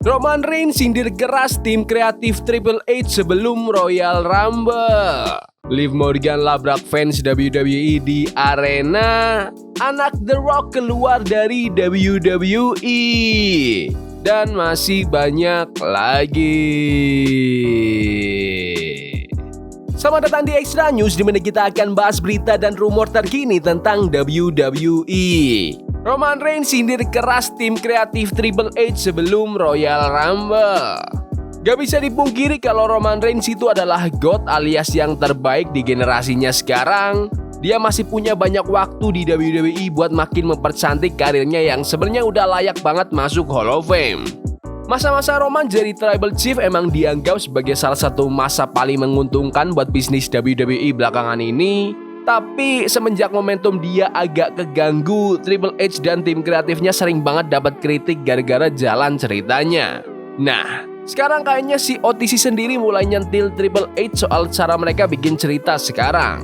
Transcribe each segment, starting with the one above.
Roman Reigns sindir keras tim kreatif Triple H sebelum Royal Rumble. Liv Morgan labrak fans WWE di arena. Anak The Rock keluar dari WWE. Dan masih banyak lagi. Selamat datang di Extra News, di mana kita akan bahas berita dan rumor terkini tentang WWE. Roman Reigns sindir keras tim kreatif Triple H sebelum Royal Rumble. Gak bisa dipungkiri kalau Roman Reigns itu adalah GOAT alias yang terbaik di generasinya sekarang. Dia masih punya banyak waktu di WWE buat makin mempercantik karirnya yang sebenarnya udah layak banget masuk Hall of Fame. Masa-masa Roman jadi Tribal Chief emang dianggap sebagai salah satu masa paling menguntungkan buat bisnis WWE belakangan ini. Tapi semenjak momentum dia agak keganggu, Triple H dan tim kreatifnya sering banget dapat kritik gara-gara jalan ceritanya. Nah, sekarang kayaknya si OTC sendiri mulai nyentil Triple H soal cara mereka bikin cerita sekarang.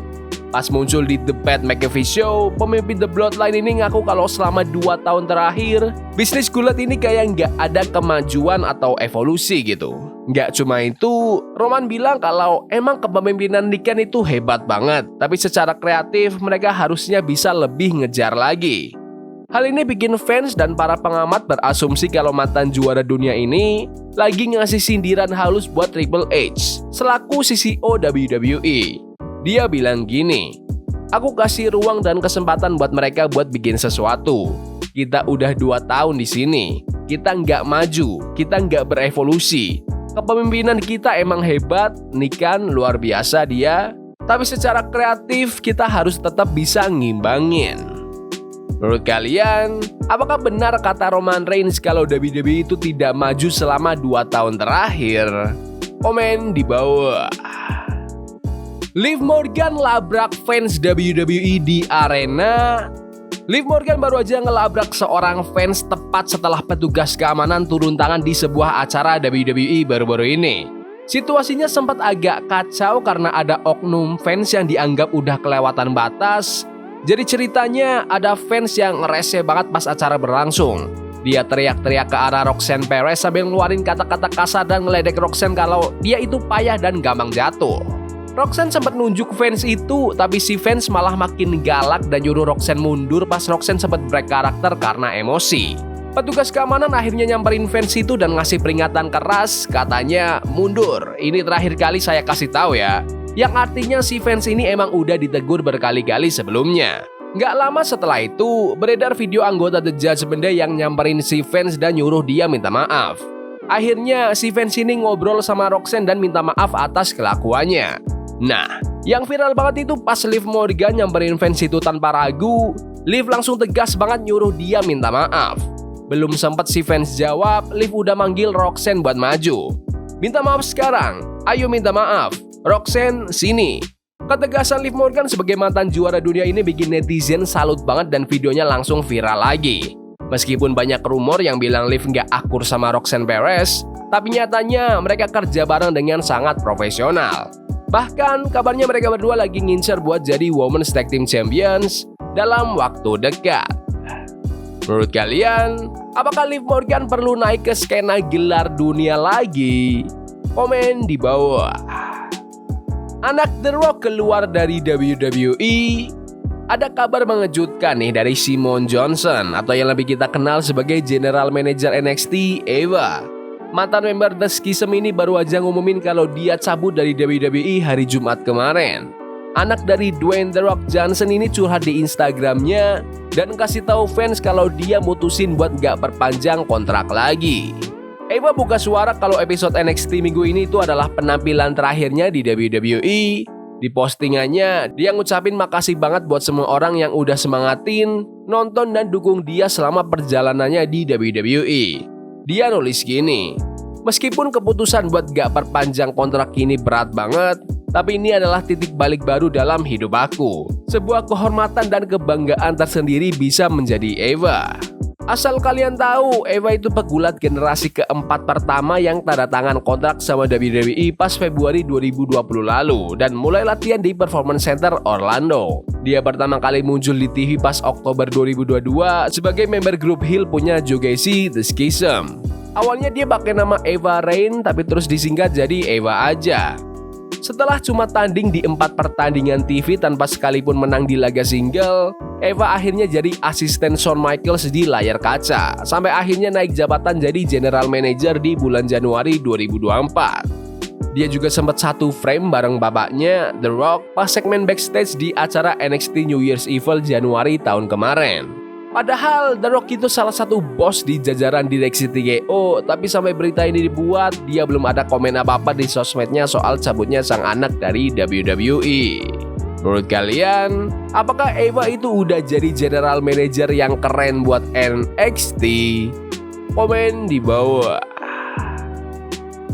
Pas muncul di The Pat McAfee Show, pemimpin The Bloodline ini ngaku kalau selama 2 tahun terakhir, bisnis gulat ini kayak nggak ada kemajuan atau evolusi gitu. Nggak cuma itu, Roman bilang kalau emang kepemimpinan Nikan itu hebat banget, tapi secara kreatif mereka harusnya bisa lebih ngejar lagi. Hal ini bikin fans dan para pengamat berasumsi kalau mantan juara dunia ini lagi ngasih sindiran halus buat Triple H selaku CCO WWE. Dia bilang gini, "Aku kasih ruang dan kesempatan buat mereka buat bikin sesuatu. Kita udah 2 tahun di sini. Kita nggak maju, kita nggak berevolusi. Kepemimpinan kita emang hebat, Nikan luar biasa dia. Tapi secara kreatif kita harus tetap bisa ngimbangin." Menurut kalian, apakah benar kata Roman Reigns kalau WWE itu tidak maju selama 2 tahun terakhir? Komen di bawah. Liv Morgan labrak fans WWE di arena. Liv Morgan baru aja ngelabrak seorang fans tepat setelah petugas keamanan turun tangan di sebuah acara WWE baru-baru ini. Situasinya sempat agak kacau karena ada oknum fans yang dianggap udah kelewatan batas. Jadi ceritanya ada fans yang ngerese banget pas acara berlangsung. Dia teriak-teriak ke arah Roxanne Perez sambil ngeluarin kata-kata kasar dan ngeledek Roxanne kalau dia itu payah dan gampang jatuh. Roxanne sempat nunjuk fans itu, tapi si fans malah makin galak dan nyuruh Roxanne mundur pas Roxanne sempat break karakter karena emosi. Petugas keamanan akhirnya nyamperin fans itu dan ngasih peringatan keras, katanya, "Mundur, ini terakhir kali saya kasih tahu ya." Yang artinya si fans ini emang udah ditegur berkali-kali sebelumnya. Nggak lama setelah itu, beredar video anggota The Judgment Day yang nyamperin si fans dan nyuruh dia minta maaf. Akhirnya si fans ini ngobrol sama Roxanne dan minta maaf atas kelakuannya. Nah, yang viral banget itu pas Liv Morgan nyamperin fans itu tanpa ragu, Liv langsung tegas banget nyuruh dia minta maaf. Belum sempat si fans jawab, Liv udah manggil Roxanne buat maju. "Minta maaf sekarang, ayo minta maaf. Roxanne, sini." Ketegasan Liv Morgan sebagai mantan juara dunia ini bikin netizen salut banget dan videonya langsung viral lagi. Meskipun banyak rumor yang bilang Liv nggak akur sama Roxanne Perez, tapi nyatanya mereka kerja bareng dengan sangat profesional. Bahkan kabarnya mereka berdua lagi ngincer buat jadi Women's Tag Team Champions dalam waktu dekat. Menurut kalian, apakah Liv Morgan perlu naik ke skena gelar dunia lagi? Komen di bawah. Anak The Rock keluar dari WWE. Ada kabar mengejutkan nih dari Simone Johnson atau yang lebih kita kenal sebagai General Manager NXT, Eva. Mantan member The Schism ini baru aja ngumumin kalau dia cabut dari WWE hari Jumat kemarin. Anak dari Dwayne The Rock Johnson ini curhat di Instagramnya dan kasih tahu fans kalau dia mutusin buat gak perpanjang kontrak lagi. Eva buka suara kalau episode NXT minggu ini itu adalah penampilan terakhirnya di WWE. Di postingannya, dia ngucapin makasih banget buat semua orang yang udah semangatin, nonton dan dukung dia selama perjalanannya di WWE. Dia nulis gini, "Meskipun keputusan buat gak perpanjang kontrak ini berat banget, tapi ini adalah titik balik baru dalam hidup aku. Sebuah kehormatan dan kebanggaan tersendiri bisa menjadi Eva." Asal kalian tahu, Eva itu pegulat generasi keempat pertama yang tanda tangan kontrak sama WWE pas Februari 2020 lalu dan mulai latihan di Performance Center Orlando. Dia pertama kali muncul di TV pas Oktober 2022 sebagai member grup heel punya Joe Gacy, The Schism. Awalnya dia pakai nama Eva Rain tapi terus disingkat jadi Eva aja. Setelah cuma tanding di 4 pertandingan TV tanpa sekalipun menang di laga single, Eva akhirnya jadi asisten Shawn Michaels di layar kaca, sampai akhirnya naik jabatan jadi general manager di bulan Januari 2024. Dia juga sempat satu frame bareng bapaknya, The Rock, pas segmen backstage di acara NXT New Year's Evil Januari tahun kemarin. Padahal The Rock itu salah satu bos di jajaran direksi TKO, tapi sampai berita ini dibuat, dia belum ada komen apa-apa di sosmednya soal cabutnya sang anak dari WWE. Menurut kalian, apakah Eva itu udah jadi general manager yang keren buat NXT? Komen di bawah.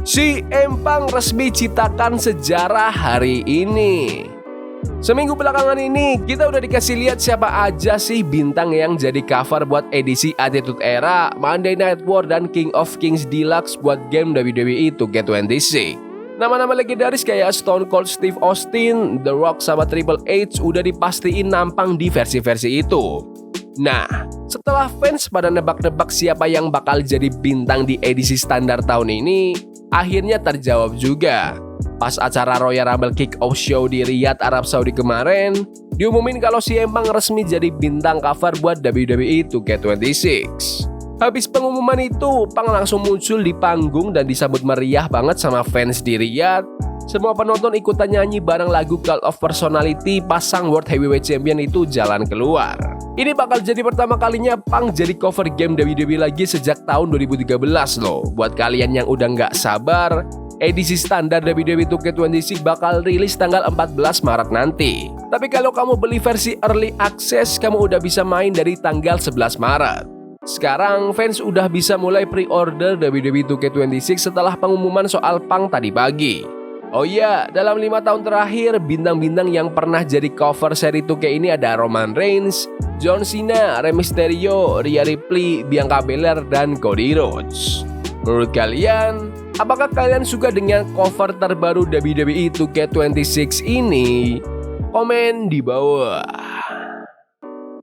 CM Punk resmi ciptakan sejarah hari ini. Seminggu belakangan ini, kita udah dikasih lihat siapa aja sih bintang yang jadi cover buat edisi Attitude Era, Monday Night War, dan King of Kings Deluxe buat game WWE 2K26. Nama-nama legendaris kayak Stone Cold Steve Austin, The Rock, sama Triple H udah dipastiin nampang di versi-versi itu. Nah, setelah fans pada nebak-nebak siapa yang bakal jadi bintang di edisi standar tahun ini, akhirnya terjawab juga. Pas acara Royal Rumble Kick-Off Show di Riyadh, Arab Saudi kemarin, diumumin kalau CM Punk resmi jadi bintang cover buat WWE 2K26. Habis pengumuman itu, Punk langsung muncul di panggung dan disambut meriah banget sama fans di Riyadh. Semua penonton ikutan nyanyi bareng lagu Cult of Personality pas sang World Heavyweight Champion itu jalan keluar. Ini bakal jadi pertama kalinya Punk jadi cover game WWE lagi sejak tahun 2013 loh. Buat kalian yang udah nggak sabar, edisi standar WWE 2K26 bakal rilis tanggal 14 Maret nanti. Tapi kalau kamu beli versi Early Access, kamu udah bisa main dari tanggal 11 Maret. Sekarang fans udah bisa mulai pre-order WWE 2K26 setelah pengumuman soal Punk tadi pagi. Oh iya, dalam 5 tahun terakhir, bintang-bintang yang pernah jadi cover seri 2K ini ada Roman Reigns, John Cena, Rey Mysterio, Rhea Ripley, Bianca Belair, dan Cody Rhodes. Menurut kalian, apakah kalian suka dengan cover terbaru WWE 2K26 ini? Komen di bawah.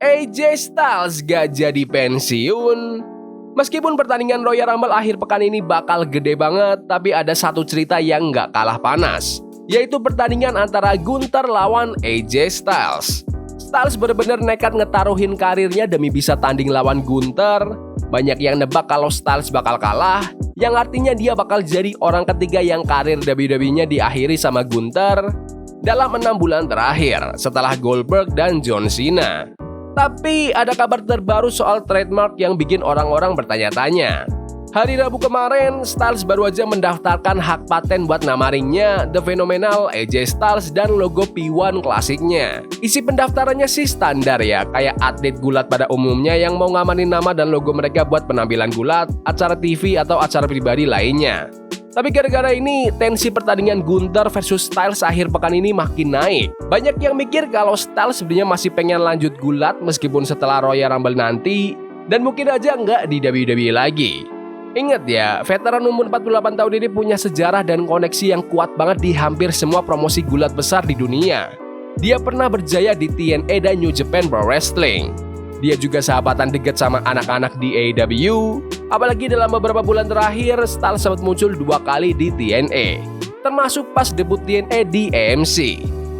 AJ Styles gak jadi pensiun? Meskipun pertandingan Royal Rumble akhir pekan ini bakal gede banget, tapi ada satu cerita yang gak kalah panas, yaitu pertandingan antara Gunther lawan AJ Styles. Styles bener-bener nekat ngetaruhin karirnya demi bisa tanding lawan Gunther. Banyak yang nebak kalau Styles bakal kalah, yang artinya dia bakal jadi orang ketiga yang karir WWE-nya diakhiri sama Gunther dalam 6 bulan terakhir setelah Goldberg dan John Cena. Tapi ada kabar terbaru soal trademark yang bikin orang-orang bertanya-tanya. Hari Rabu kemarin, Styles baru aja mendaftarkan hak paten buat nama ringnya The Phenomenal AJ Styles dan logo P1 klasiknya. Isi pendaftarannya sih standar ya, kayak atlet gulat pada umumnya yang mau ngamanin nama dan logo mereka buat penampilan gulat, acara TV atau acara pribadi lainnya. Tapi gara-gara ini, tensi pertandingan Gunther versus Styles akhir pekan ini makin naik. Banyak yang mikir kalau Styles sebenarnya masih pengen lanjut gulat meskipun setelah Royal Rumble nanti, dan mungkin aja nggak di WWE lagi. Ingat ya, veteran umur 48 tahun ini punya sejarah dan koneksi yang kuat banget di hampir semua promosi gulat besar di dunia. Dia pernah berjaya di TNA dan New Japan Pro Wrestling. Dia juga sahabatan dekat sama anak-anak di AEW. Apalagi dalam beberapa bulan terakhir, Styles sempat muncul 2 kali di TNA, termasuk pas debut TNA di AMC,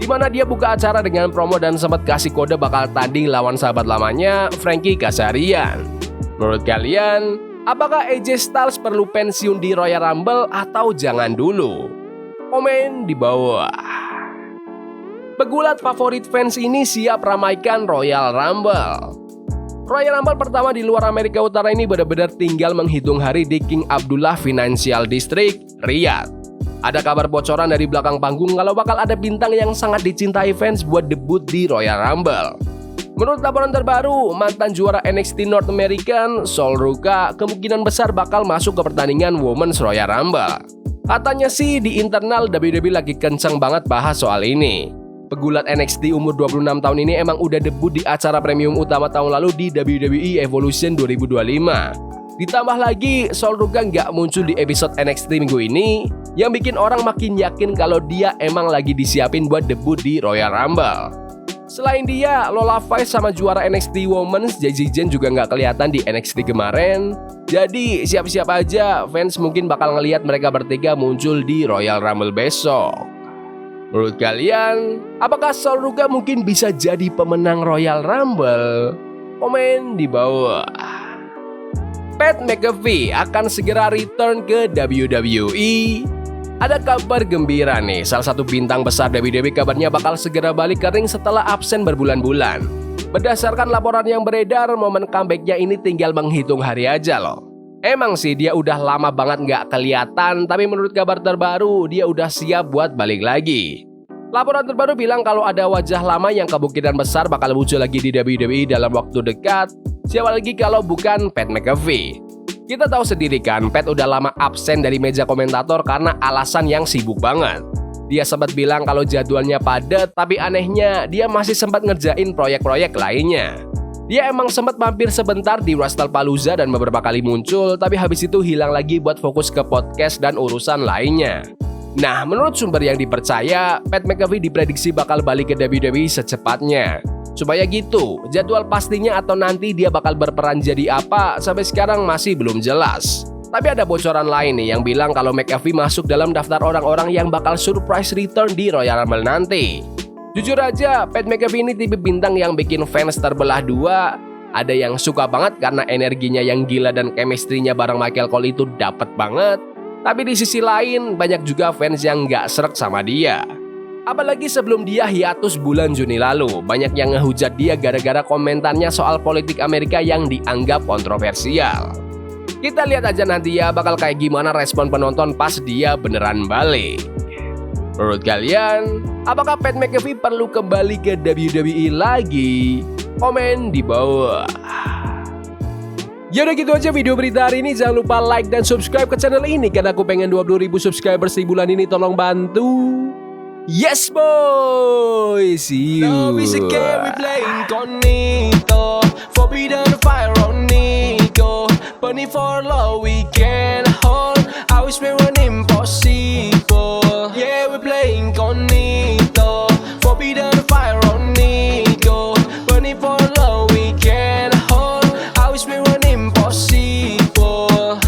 di mana dia buka acara dengan promo dan sempat kasih kode bakal tanding lawan sahabat lamanya, Frankie Kazarian. Menurut kalian, apakah AJ Styles perlu pensiun di Royal Rumble atau jangan dulu? Komen di bawah. Pegulat favorit fans ini siap ramaikan Royal Rumble. Royal Rumble pertama di luar Amerika Utara ini benar-benar tinggal menghitung hari di King Abdullah Financial District, Riyadh. Ada kabar bocoran dari belakang panggung kalau bakal ada bintang yang sangat dicintai fans buat debut di Royal Rumble. Menurut laporan terbaru, mantan juara NXT North American, Sol Ruka, kemungkinan besar bakal masuk ke pertandingan Women's Royal Rumble. Katanya sih di internal WWE lagi kencang banget bahas soal ini. Pegulat NXT umur 26 tahun ini emang udah debut di acara premium utama tahun lalu di WWE Evolution 2025. Ditambah lagi, Sol Ruka nggak muncul di episode NXT minggu ini, yang bikin orang makin yakin kalau dia emang lagi disiapin buat debut di Royal Rumble. Selain dia, Lola Vice sama juara NXT Women's Jessie J juga nggak kelihatan di NXT kemarin. Jadi siap-siap aja, fans mungkin bakal ngelihat mereka bertiga muncul di Royal Rumble besok. Menurut kalian, apakah Sol Ruka mungkin bisa jadi pemenang Royal Rumble? Komen di bawah. Pat McAfee akan segera return ke WWE. Ada kabar gembira nih, salah satu bintang besar WWE kabarnya bakal segera balik ke ring setelah absen berbulan-bulan. Berdasarkan laporan yang beredar, momen comebacknya ini tinggal menghitung hari aja loh. Emang sih dia udah lama banget nggak kelihatan, tapi menurut kabar terbaru dia udah siap buat balik lagi. Laporan terbaru bilang kalau ada wajah lama yang kemungkinan besar bakal muncul lagi di WWE dalam waktu dekat. Siapa lagi kalau bukan Pat McAfee? Kita tahu sendiri kan, Pat udah lama absen dari meja komentator karena alasan yang sibuk banget. Dia sempat bilang kalau jadwalnya padat, tapi anehnya dia masih sempat ngerjain proyek-proyek lainnya. Dia emang sempat mampir sebentar di WrestlePalooza dan beberapa kali muncul, tapi habis itu hilang lagi buat fokus ke podcast dan urusan lainnya. Nah, menurut sumber yang dipercaya, Pat McAfee diprediksi bakal balik ke WWE secepatnya. Supaya gitu, jadwal pastinya atau nanti dia bakal berperan jadi apa sampai sekarang masih belum jelas. Tapi ada bocoran lain nih yang bilang kalau McAfee masuk dalam daftar orang-orang yang bakal surprise return di Royal Rumble nanti. Jujur aja, Pat McAfee ini tipe bintang yang bikin fans terbelah dua. Ada yang suka banget karena energinya yang gila dan chemistry-nya bareng Michael Cole itu dapet banget. Tapi di sisi lain, banyak juga fans yang nggak srek sama dia. Apalagi sebelum dia hiatus bulan Juni lalu, banyak yang ngehujat dia gara-gara komentarnya soal politik Amerika yang dianggap kontroversial. Kita lihat aja nanti ya bakal kayak gimana respon penonton pas dia beneran balik. Menurut kalian, apakah Pat McAfee perlu kembali ke WWE lagi? Komen di bawah. Ya udah gitu aja video berita hari ini. Jangan lupa like dan subscribe ke channel ini karena aku pengen 20.000 subscribers di bulan ini, tolong bantu. Yes boy, see you. Love is a game we play incognito. Forbidden fire on Nico. Bunny for love we can hold. I wish we were